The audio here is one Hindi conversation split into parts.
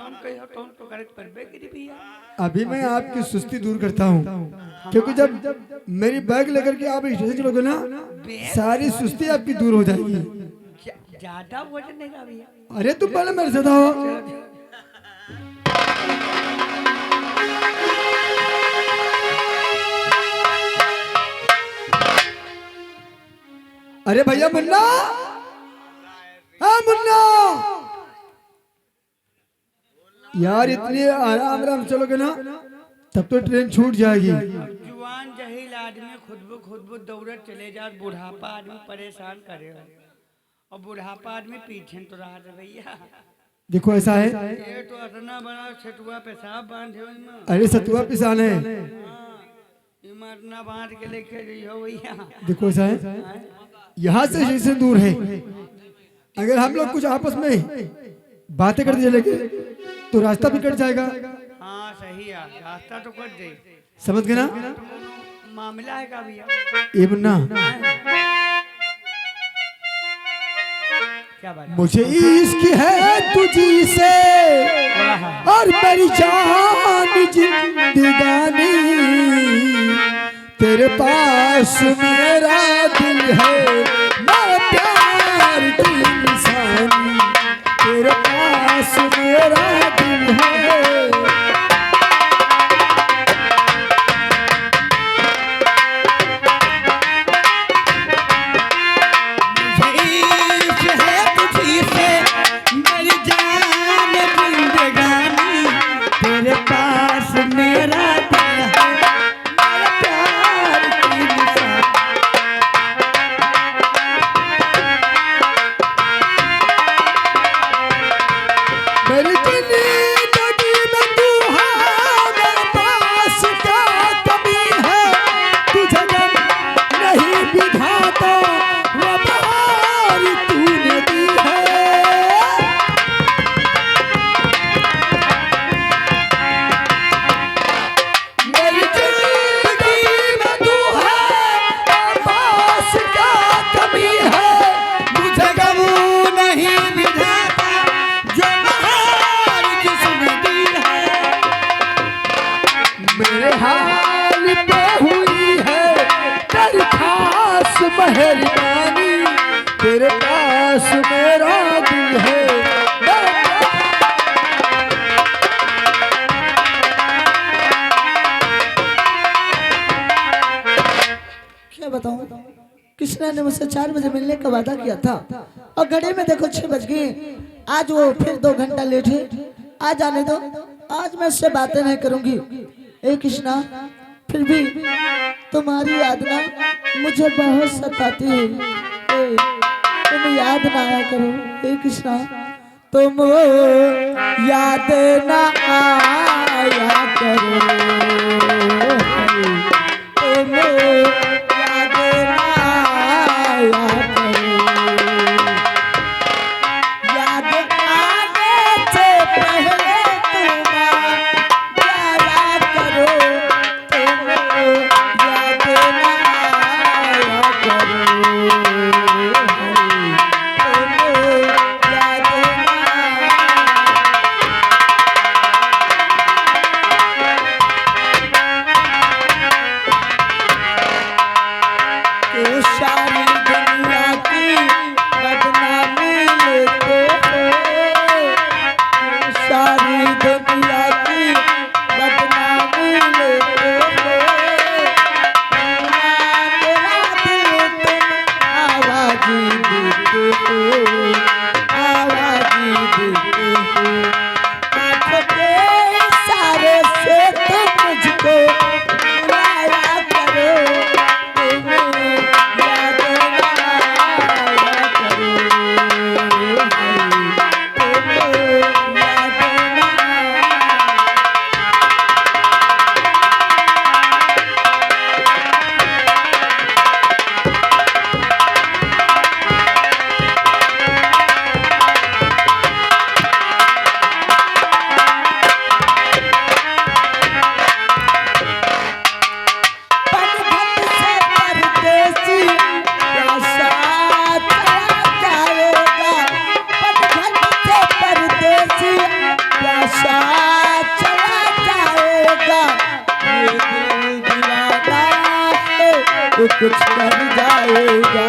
तो करेक्ट पर बेकरी भैया। अभी मैं आपकी सुस्ती दूर करता हूँ, क्योंकि जब मेरी बैग लेकर के आप स्टेशन चलोगे ना, सारी सुस्ती आपकी दूर हो जाएगी। ज्यादा वजन नहीं का भैया। अरे तू पहले मेरे से था। अरे भैया मुन्ना, हाँ मुन्ना यार, इतनी आराम आराम चलोगे ना तब तो ट्रेन छूट जाएगी। जुआन जहील आदमी खुद ब दौड़त चले जा, बुढ़ापा आदमी परेशान करे और बुढ़ापा आदमी पीछे तो रहा है भैया। देखो ऐसा है, ये तो इतना बड़ा सतुआ पेशाब बांधे हो। अरे सतुआ पिसान है, इतना बांध के लेके रही भैया। देखो ऐसा है, यहाँ से स्टेशन दूर है, अगर हम लोग कुछ आपस में बातें करते चलेंगे तो रास्ता भी कट जाएगा। हाँ सही है, रास्ता तो कट जाए। समझ गए ना? मामला है का भैया? ये मुन्ना, क्या बात? मुझे इश्क है तुझी से और मेरी जान जिंदगानी, तेरे पास मेरा दिल है, मैं प्यार की इंसानी, तेरे पास मेरा दिल है। मेरे हाल पे हुई है तेरी खास मेहरबानी, तेरे पास मेरा दिल है। क्या बताऊं, कृष्णा ने मुझसे 4 बजे मिलने का वादा किया था और घड़ी में देखो 6 बज गए। आज वो फिर 2 घंटा लेट है। आज आने दो, आज मैं उससे बातें नहीं करूंगी। ए कृष्णा, फिर भी तुम्हारी याद ना मुझे बहुत सताती है। तुम याद ना आया करो। ए कृष्णा, तुम याद ना आया करो, तुम याद ना आया करो, याद आने से पहले जाएगा,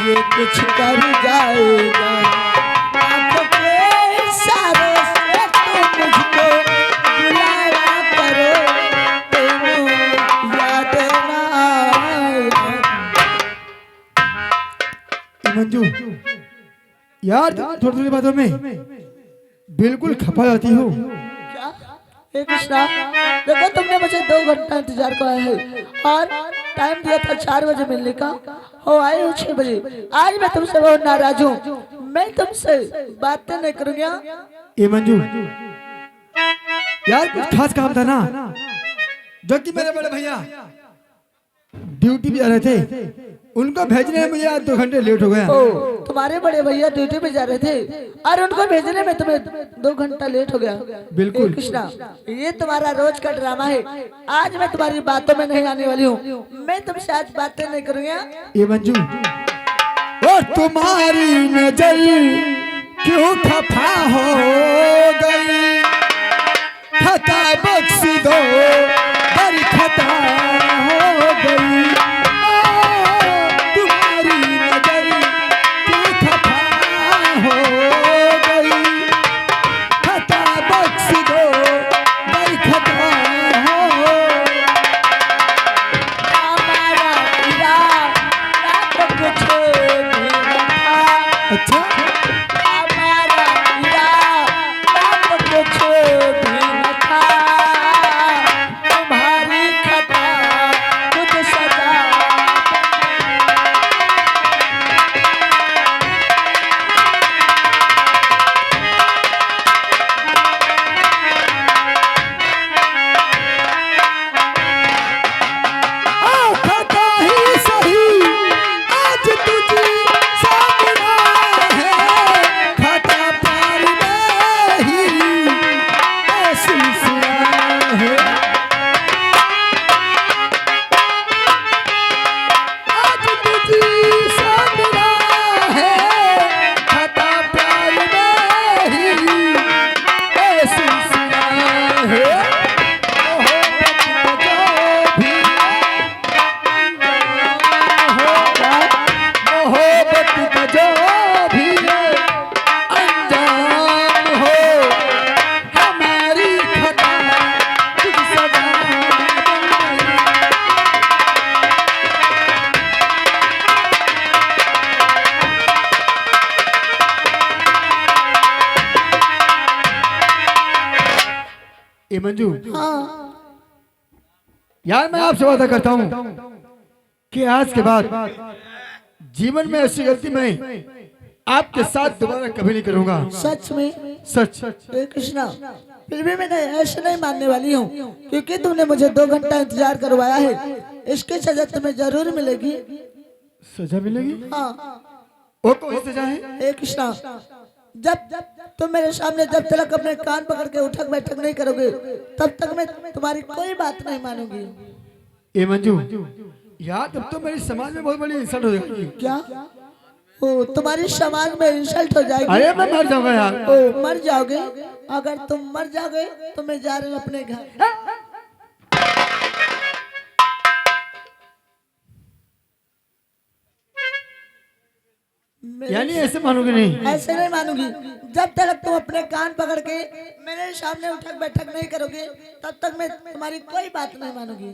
ये कुछ कर जाएगा। आंखों के इशारे से तुम मुझको बुलाया करो, तुम याद ना आएगा। मंजू यार थोड़ी थोड़ी बातों में बिल्कुल खपा जाती हो। क्या? हे कृष्णा, देखो तुमने मुझे 2 घंटा इंतजार कराया है और टाइम दिया था 4 बजे मिलने का, हो आए हो 6 बजे। आज मैं तुमसे बहुत नाराज हूँ, मैं तुमसे बातें नहीं करूँगा। ए मंजू यार कुछ खास काम था ना, जो कि मेरे बड़े भैया ड्यूटी पे जा रहे थे, उनको भेजने में मुझे आज 2 घंटे लेट हो गया। ओ, तुम्हारे बड़े भैया ड्यूटी पे जा रहे थे और उनको भेजने में तुम्हें 2 घंटा लेट हो गया। बिल्कुल। हे कृष्णा, ये तुम्हारा रोज का ड्रामा है। आज मैं तुम्हारी बातों में नहीं आने वाली हूँ, मैं तुमसे आज बातें नहीं करूँगा। ए मंजू और तुम्हारी नजर क्यों खफा हो गई, खता बख्श दो बड़ी खता हो गई। तुम्हारी नजर क्यों खफा हो गई, खता बख्श दो बड़ी खता हो। हमारा इरादा तो कुछ भी न था, अच्छा हमारा इरादा तो कुछ भी न था, तुम्हारी खता कुछ सजा। खता ही सही आज तुझे सामना है, खता पार में ही ऐसी सिया है। आज तुझे सामना है, खता पार में ही ऐसी सिया है। मोहब्बत का जो भी है अंजाम हो, हमारी खता कुछ सजा बन गई। ए मंजू हाँ, यार मैं आपसे वादा करता हूँ कि आज के बाद जीवन में ऐसी गलती मैं आपके साथ दोबारा कभी नहीं करूंगा। सच में? सच। हे कृष्णा, फिर भी मैं ऐसे नहीं मानने वाली हूँ, क्योंकि तुमने मुझे 2 घंटा इंतजार करवाया है। इसकी सजा तुम्हें जरूर मिलेगी। सजा मिलेगी? हाँ। वो कौन सी सजा है? हे कृष्णा, जब तुम मेरे सामने जब तक अपने कान पकड़ के उठक बैठक नहीं करोगे, तब तक मैं तुम्हारी कोई बात नहीं मानूंगी। ए मंजू यार तब तो मेरे समाज में बहुत बड़ी इंसल्ट हो जाएगी। क्या? ओ, तुम्हारी समाज में इंसल्ट हो जाएगी? अरे मैं मर जाऊंगा यार। ओ, मर जाओगे? अगर तुम मर जाओगे तो मैं जा रही हूँ अपने घर। यानी ऐसे मानोगे नहीं? ऐसे नहीं मानूंगी। जब तक तुम अपने कान पकड़ के मेरे सामने उठक बैठक नहीं करोगे, तब तक मैं तुम्हारी कोई बात नहीं मानूंगी।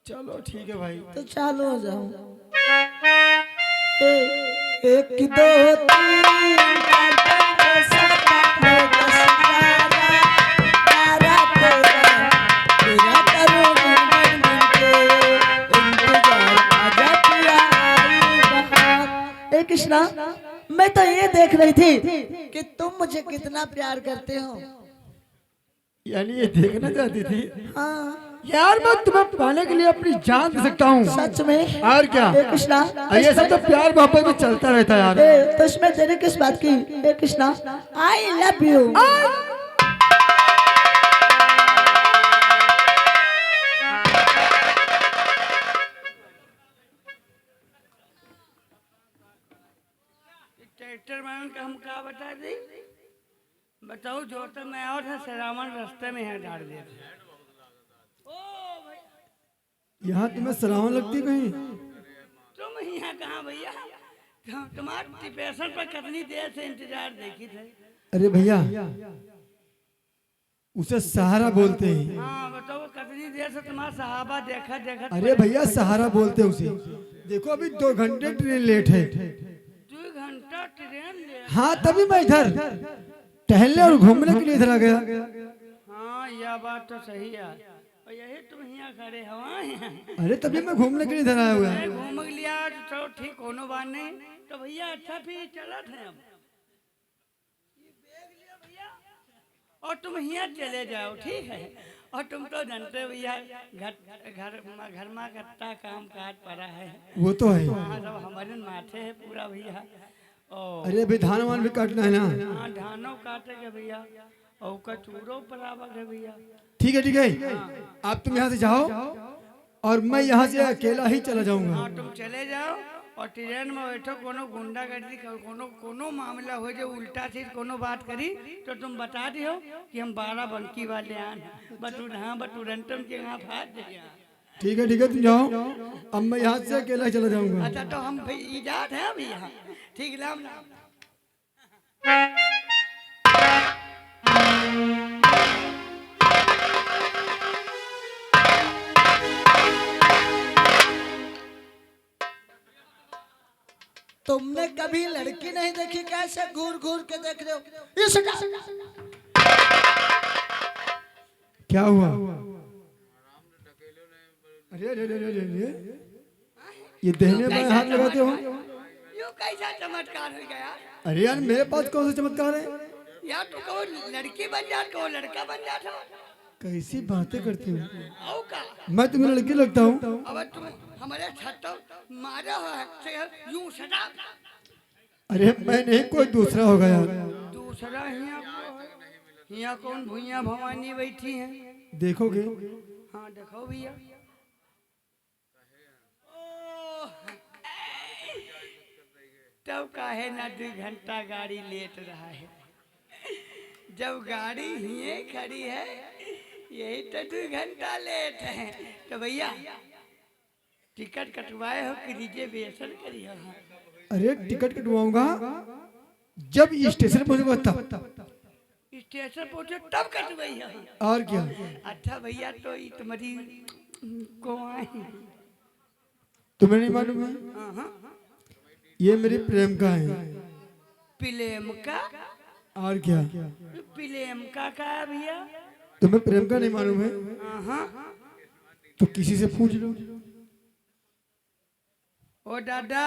चलो ठीक है भाई। तो चालू हो जाओ। 1 2 3 4 5 6 7 8 9 10 11 12 तेरा करूं गुनगुन के इंतजार, आजा पिया आई बहार। हे कृष्णा, मैं तो ये देख रही थी कि तुम मुझे कितना प्यार करते हो। यानी ये देखना चाहती थी? हाँ। यार मैं तुम्हें पाने के लिए अपनी जान दे सकता हूँ। सच में? और क्या? हे कृष्णा, ये सब तो प्यार मोहब्बत में चलता रहता है यार। तो इसमें तेरी किस बात की? हे Krishna, I love you. Tractor man का हम क्या बता दी? बताओ, जो तो मैं और था श्रावण रास्ते में है डाल दिया। ओ भाई, यहाँ तुम्हें सलाम लगती कहीं? तुम यहाँ कहाँ भैया? तुम्हारे टिपेशन पर कितनी देर से इंतजार देखी थे। अरे भैया उसे सहारा बोलते हैं। हाँ बताओ कितनी देर से तुम्हारा सहाबा देखा देखा। अरे भैया सहारा बोलते हैं उसे। देखो अभी 2 घंटे ट्रेन लेट है। 2 घंटा ट्रेन ले। हाँ तभी मैं इधर टहलने और घूमने के लिए इधर आ गया। हाँ यह बात तो सही है। और यही तुम यहाँ खड़े हवा। अरे तभी मैं घूमने के लिए इधर आया हुआ है। घूम लिया तो चलो ठीक कोनो बात नहीं। तो भैया अच्छा फिर चला थे अब। और तुम यहाँ चले जाओ ठीक है। और तुम तो जानते भैया घर में कट्टा काम काज पड़ा है। वो तो है। हाँ सब हमारे माथे है पूरा भैया। और अरे अभी धान वान भी काटना है ना। हाँ धानों काटेंगे भैया। और कचूरों बराबर है भैया। ठीक है आप तुम यहाँ से जाओ और मैं यहाँ से अकेला ही चला जाऊंगा। हाँ तुम चले जाओ और ट्रेन में बैठो। कोनो गुंडागर्दी कोनो मामला हो जो उल्टा सीध कोनो बात करी तो तुम बता दियो कि हम 12 बंकी वाले आए बटूरंतम के यहाँ फाड़ देंगे। ठीक है तुम जाओ। अब मैं यहाँ से अकेला ही चला जाऊंगा। अच्छा तो हम इजाजत है अभी यहाँ। ठीक राम राम। तुमने कभी लड़की नहीं देखी? कैसे घूर घूर के देख रहे हो? ये सटा। क्या हुआ? अरे ये देहने में हाथ लगाते हो? यू कैसा चमत्कार हो गया? अरे यार मेरे पास कौन सा चमत्कार है? यार तू कहो लड़की बन जा कहो लड़का बन जा। कैसी बातें करते हो? औ का मैं तुम्हें लड़की लगता हूँ? अब तुम हमारे छत मारा है यूं सटा। अरे मैं नहीं कोई दूसरा होगा यार। दूसरा यहाँ कौन भुइया भवानी बैठी है? देखोगे? हाँ देखो भैया। तब काहे ना 2 घंटा गाड़ी लेट रहा है। जब गाड़ी यहीं खड़ी है यही तो 2 घंटा लेट है। तो भैया टिकट कटवाए हो कि रिजर्वेशन करी हो? अरे टिकट कटवाऊंगा जब स्टेशन पहुंचूंगा तब। स्टेशन पहुंचे तब कटवाई हो? और क्या? अच्छा भैया तो ये तुम्हारी को आई तुम्हें नहीं मालूम है? ये मेरी प्रेम का है। प्रेम का? और क्या? प्रेम का है भैया? तुम्हें प्रेम का नहीं मालूम है? तो किसी से पूछ लो। ओ दादा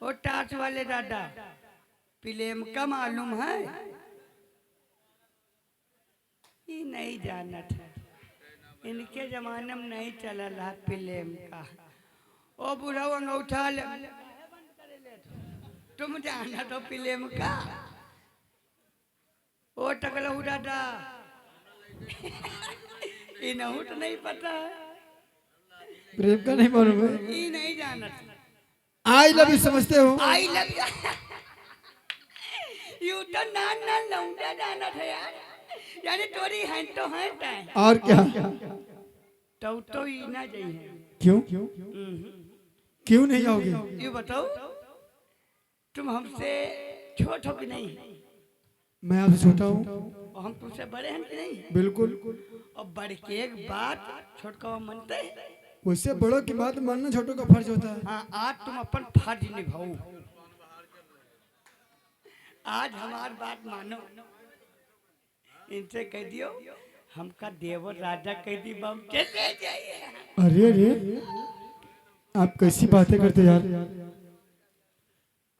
ओ टाच वाले दादा प्रेम का मालूम है? ये नहीं जाना था। इनके जमाने में नहीं चला रहा प्रेम का। ओ बुढ़ा अंगूठा ले तुम जाना तो प्रेम का। ओ टकलहू दादा इन्हों तो नहीं पता है। प्रेम का नहीं मालूम है? ये नहीं जाना। आई लव यू समझते हो? आई लव यू तो ना लौंडा जाना था यार। यानी तोरी है तो है टाइम। और क्या? तो ही ना जाइए। क्यों क्यों नहीं जाओगे? ये बताओ तुम हमसे छोट हो कि नहीं? मैं आपसे छोटा हूँ। और हम तुमसे बड़े हैं कि नहीं? बिल्कुल। और बड़ के एक बात छोट का मानते हैं? उससे बड़ों की बात मानना छोटों का फर्ज होता है। हाँ आज तुम अपन फर्ज निभाओ। आज हमारी बात मानो। इनसे कह दियो हमका देवर राजा कह दी बम चले जाइए। अरे आप कैसी बातें करते यार?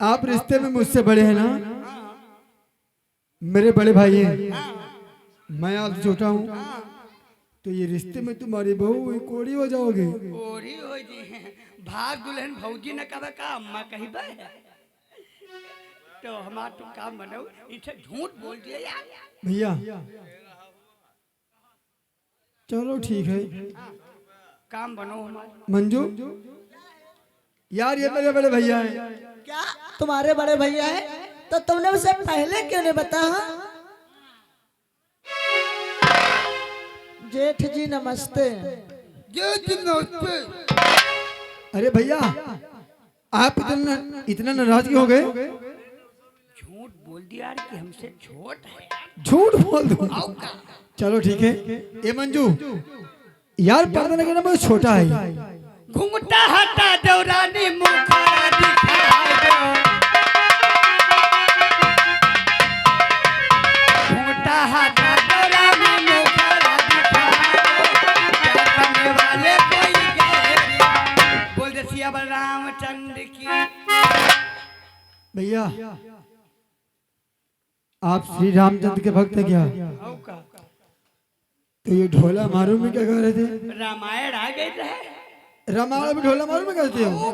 आप रिश्ते में मुझसे बड़े हैं ना? मेरे बड़े भाई हैं। मैं आपसे छोटा हूँ। तो ये रिश्ते में तुम्हारी बहू कोड़ी हो जाओगे। कोड़ी हो जी भाग दुल्हन भौजी न कहे का अम्मा कही तो हमारा तुम काम बनाओ। इसे झूठ बोल दिया यार। भैया चलो ठीक है काम बनो हमारा। मंजू यार ये मेरे बड़े भैया हैं। क्या तुम्हारे बड़े भैया है? तो तुमने उसे पहले क्यों नहीं बताया? जेठ जी नमस्ते। अरे भैया आप इतना नाराज क्यों हो गए? झूठ बोल दिया यार कि हमसे छोट है। झूठ बोल दो। चलो ठीक है। ए मंजू यार पर्दा ना कहना बहुत छोटा है। घुंघटा हटा दो रानी मुखड़ा दिखा दो। घुंघटा हटा दो रानी मुखड़ा दिखा दो। क्या करने वाले कोई गए बोल दे सिया रामचंद्र की। भैया आप श्री रामचंद्र के भक्त हैं क्या? तो ये ढोला मारू में क्या कर रहे थे? रामायण आ गए थे। रामायण में ढोला मारू में करते हो?